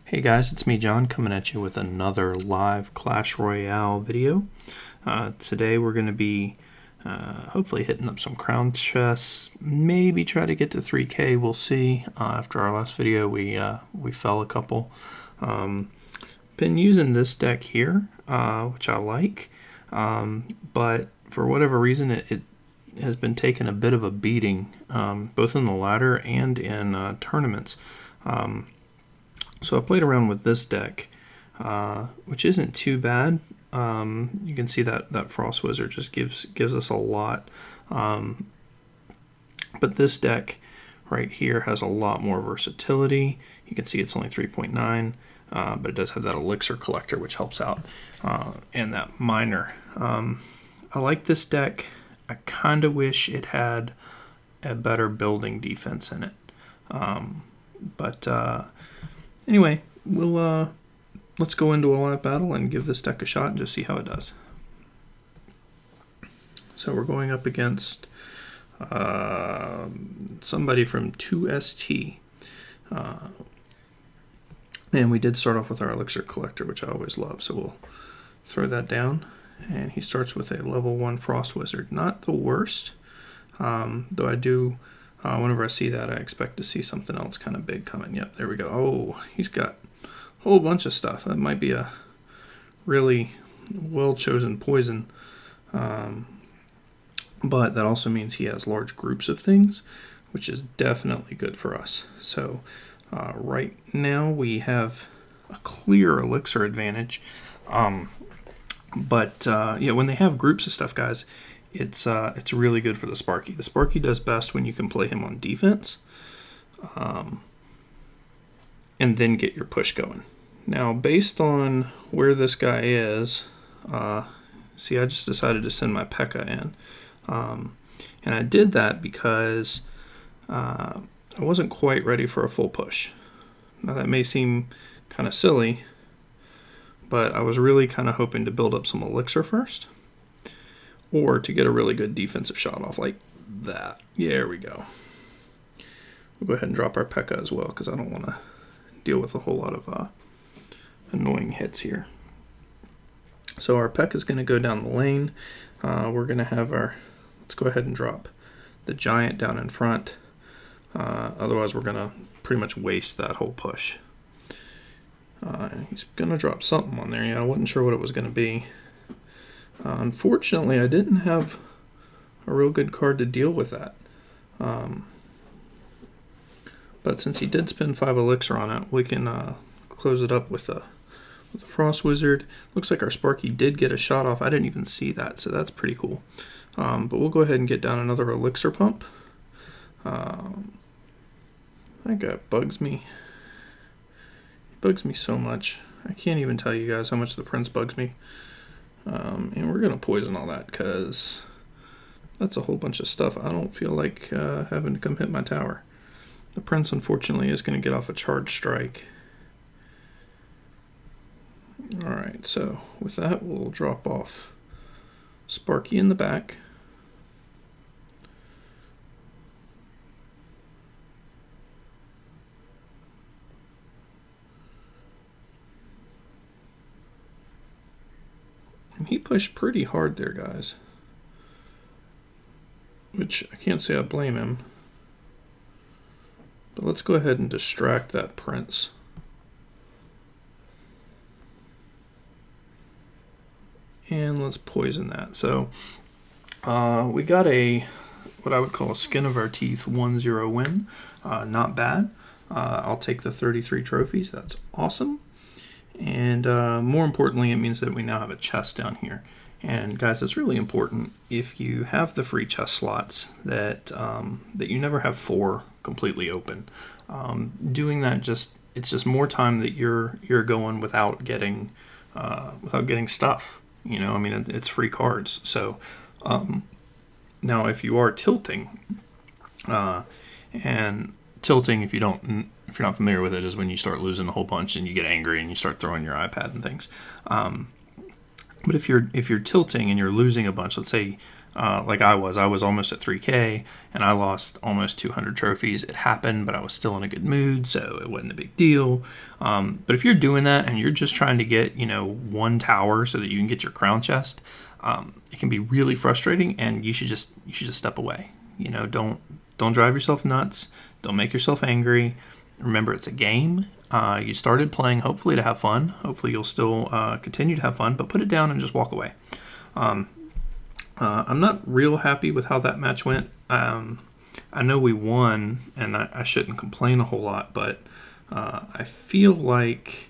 Hey guys, it's me John coming at you with another live Clash Royale video. Today we're going to be hopefully hitting up some crown chests, maybe try to get to 3k, we'll see. After our last video we fell a couple. Been using this deck here, which I like, but for whatever reason it has been taking a bit of a beating, both in the ladder and in tournaments. So I played around with this deck, which isn't too bad. You can see that Frost Wizard just gives us a lot. But this deck right here has a lot more versatility. You can see it's only 3.9, but it does have that elixir collector, which helps out, and that miner. I like this deck. I kind of wish it had a better building defense in it. Anyway, let's go into a live battle and give this deck a shot and just see how it does. So we're going up against somebody from 2ST. And we did start off with our elixir collector, which I always love, so we'll throw that down. And he starts with a level 1 Frost Wizard. Not the worst, though I do... whenever I see that, I expect to see something else kind of big coming. Yep, there we go. Oh, he's got a whole bunch of stuff. That might be a really well-chosen poison. But that also means he has large groups of things, which is definitely good for us. So right now we have a clear elixir advantage. Yeah, when they have groups of stuff, guys, it's really good for the Sparky. The Sparky does best when you can play him on defense, and then get your push going. Now, based on where this guy is, see, I just decided to send my P.E.K.K.A. in, and I did that because I wasn't quite ready for a full push. Now, that may seem kind of silly, but I was really kind of hoping to build up some elixir first, or to get a really good defensive shot off like that. Yeah, there we go. We'll go ahead and drop our P.E.K.K.A. as well, because I don't want to deal with a whole lot of annoying hits here. So our P.E.K.K.A. is going to go down the lane. We're going to have our... Let's go ahead and drop the giant down in front. Otherwise, we're going to pretty much waste that whole push. He's going to drop something on there. Yeah, I wasn't sure what it was going to be. Unfortunately, I didn't have a real good card to deal with that. But since he did spend 5 elixir on it, we can close it up with a Frost Wizard. Looks like our Sparky did get a shot off. I didn't even see that, so that's pretty cool. But we'll go ahead and get down another elixir pump. That guy bugs me. He bugs me so much. I can't even tell you guys how much the Prince bugs me. And we're going to poison all that, because that's a whole bunch of stuff. I don't feel like having to come hit my tower. The Prince, unfortunately, is going to get off a charge strike. Alright, so with that, we'll drop off Sparky in the back. And he pushed pretty hard there, guys. Which, I can't say I blame him. But let's go ahead and distract that Prince. And let's poison that. So, we got what I would call a skin of our teeth 1-0 win. Not bad. I'll take the 33 trophies. That's awesome. And more importantly, it means that we now have a chest down here. And guys, it's really important, if you have the free chest slots, that you never have 4 completely open. Doing that it's just more time that you're going without getting stuff. You know, I mean, it's free cards. So now if you are tilting, and tilting, if you're not familiar with it, is when you start losing a whole bunch and you get angry and you start throwing your iPad and things. But if you're tilting and you're losing a bunch, let's say like I was almost at 3K, and I lost almost 200 trophies. It happened, but I was still in a good mood, so it wasn't a big deal. But if you're doing that and you're just trying to get, one tower so that you can get your crown chest, it can be really frustrating, and you should just step away. Don't drive yourself nuts. Don't make yourself angry. Remember, it's a game. You started playing hopefully to have fun. Hopefully you'll still continue to have fun, but put it down and just walk away. I'm not real happy with how that match went. I know we won, and I shouldn't complain a whole lot, but I feel like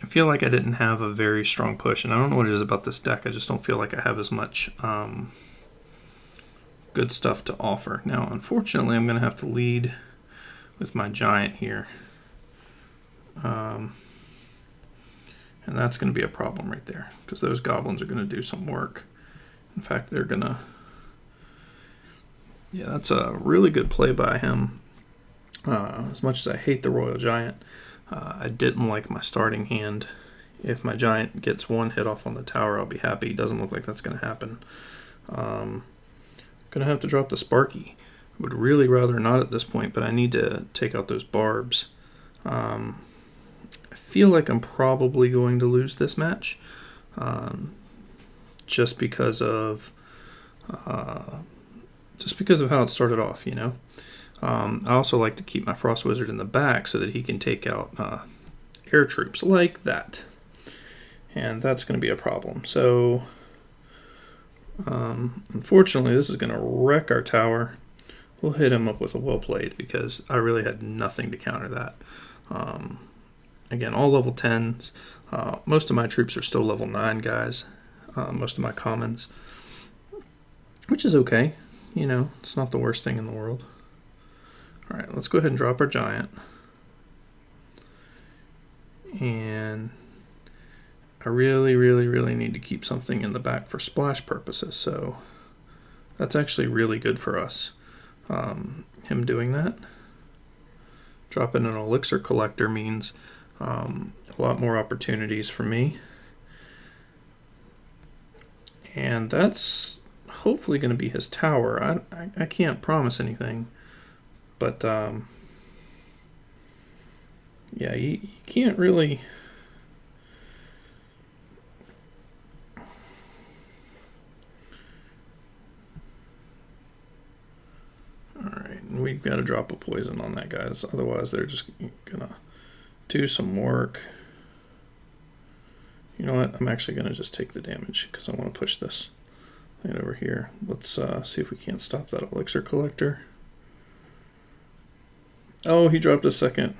I didn't have a very strong push, and I don't know what it is about this deck. I just don't feel like I have as much good stuff to offer. Now, unfortunately, I'm going to have to lead with my giant here. And that's going to be a problem right there, because those goblins are going to do some work. In fact, they're going to... Yeah, that's a really good play by him. As much as I hate the Royal Giant, I didn't like my starting hand. If my giant gets one hit off on the tower, I'll be happy. Doesn't look like that's going to happen. Going to have to drop the Sparky. Would really rather not at this point, but I need to take out those barbs. I feel like I'm probably going to lose this match, just because of how it started off. I also like to keep my Frost Wizard in the back so that he can take out air troops like that, and that's going to be a problem. So unfortunately, this is going to wreck our tower. We'll hit him up with a well played, because I really had nothing to counter that. Again, all level 10s. Most of my troops are still level 9 guys. Most of my commons. Which is okay. It's not the worst thing in the world. Alright, let's go ahead and drop our giant. And I really, really, really need to keep something in the back for splash purposes. So that's actually really good for us. Him doing that. Dropping an elixir collector means a lot more opportunities for me. And that's hopefully going to be his tower. I can't promise anything. But, yeah, you can't really... Alright, we've got to drop a poison on that, guys. Otherwise, they're just going to do some work. You know what? I'm actually going to just take the damage, because I want to push this thing over here. Let's see if we can't stop that elixir collector. Oh, he dropped a second.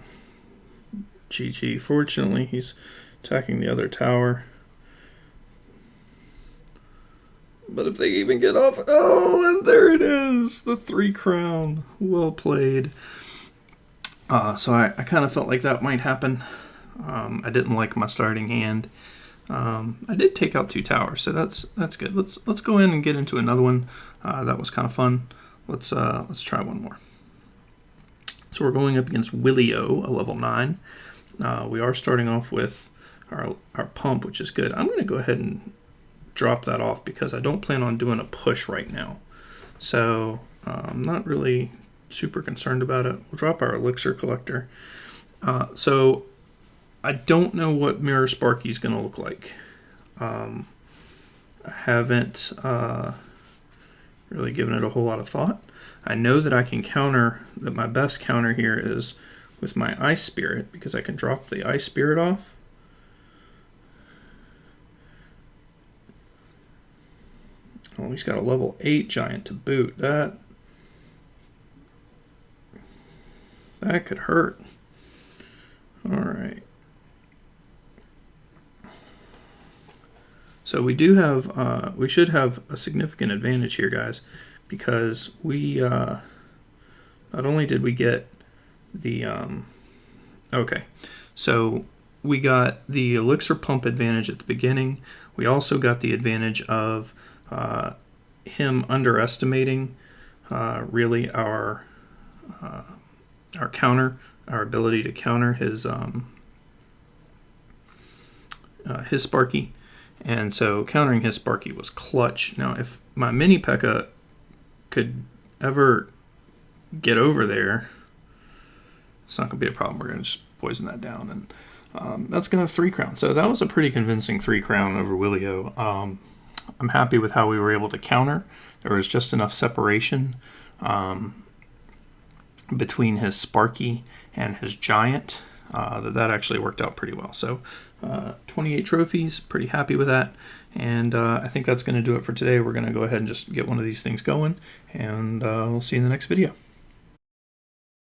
GG. Fortunately, he's attacking the other tower. But if they even get off... Oh, and there it is! The 3 crown. Well played. So I kind of felt like that might happen. I didn't like my starting hand. I did take out 2 towers, so that's good. Let's go in and get into another one. That was kind of fun. Let's try one more. So we're going up against Willio, a level 9. We are starting off with our pump, which is good. I'm going to go ahead and drop that off, because I don't plan on doing a push right now. So I'm not really super concerned about it. We'll drop our elixir collector. So I don't know what Mirror Sparky is going to look like. I haven't really given it a whole lot of thought. I know that I can counter, that my best counter here is with my Ice Spirit, because I can drop the Ice Spirit off. Oh, he's got a level 8 giant to boot. That could hurt. Alright. So we do have, we should have a significant advantage here, guys, because we, not only did we get the, okay, so we got the elixir pump advantage at the beginning. We also got the advantage of him underestimating really our counter, our ability to counter his Sparky, And so countering his Sparky was clutch. Now, if my mini P.E.K.K.A could ever get over there, it's not going to be a problem. We're going to just poison that down. And that's going to 3 crown. So that was a pretty convincing 3 crown over Willio. I'm happy with how we were able to counter. There was just enough separation between his Sparky and his Giant that actually worked out pretty well. So 28 trophies, pretty happy with that. And I think that's going to do it for today. We're going to go ahead and just get one of these things going, and we'll see you in the next video.